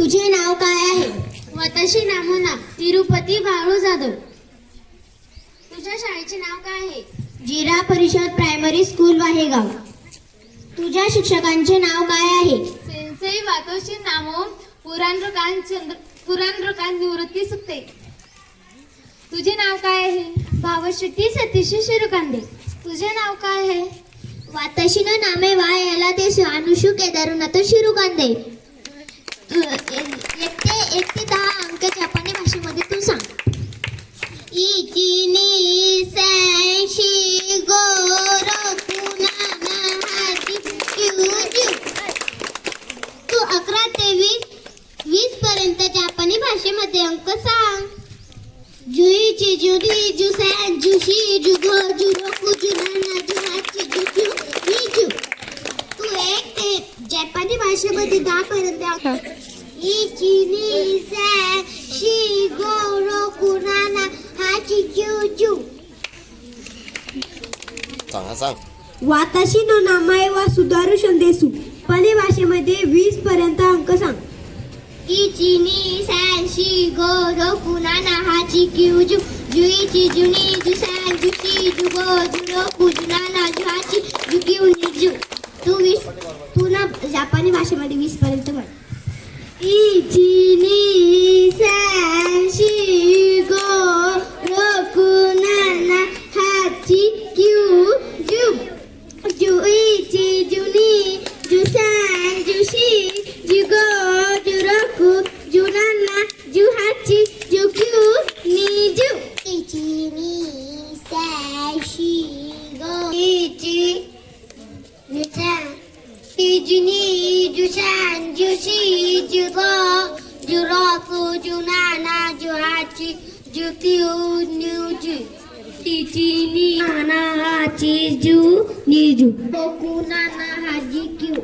तुझे नाव काय आहे? वताशी नामोना तिरुपती बाळू जाधव. तुझ्या शाळेचे नाव काय आहे? जिल्हा परिषद प्रायमरी स्कूल वाहेगाव. तुझ्या शिक्षकांचे नाव काय आहे? सेन्सई वातोशी नामो पुराणकांत निवृत्ती सुक्ते. तुझे नाव काय आहे? भावशेट्टी सतीश शिरुकांदे. तुझे नाव काय आहे? वाताशी न नामे वा याला ते अनुषु केदारनाथ शिरुकांदे. एक ते 10 अंक जपानी भाषेमध्ये तू सांग. इचिनी सैशी गोरो पुनाना हाजी क्यूजू. तू 11 ते 20 पर्यंत जपानी भाषेमध्ये अंक सांग. जुई चिजू डी जू सॅन जुशी जुगो जुरोकू जुनाना जुहाची जुजू निजू. तू 1 ते जपानी भाषेमध्ये 10 पर्यंत अंक. इचिनी सॅन शी गोरो कुनाना हाची क्यूजू. सांग. वाताशी नो नामाय वा सुधारू शंदेसू. जपानी भाषेमध्ये 20 पर्यंत अंक सांग. इचिनी सॅन शी गोरो कुनाना हाची क्यूजू. जुई चिजुनी जुसॅन जुशी जुगो जुरोकू जुनाना जुहाची जुक्यू निजू. तू ना जपानी भाषेमध्ये 20 पर्यंत म्हण. इचिनी सॅन शी गोरो कुनाना हाची क्यूजू. जुई चिजुनी जुसॅन जुशी जुगो जुरोकू जुनाना जुहाची जुक्यू निजू. इचिनी सॅन शी गो इची जुसॅन इजुनी जुसॅन जुशी जुगो जुरोकू जुनाना जुहाची जुक्यू निजू. इचिनी नाना हाची जू निजू. कुनाना हाजी क्यू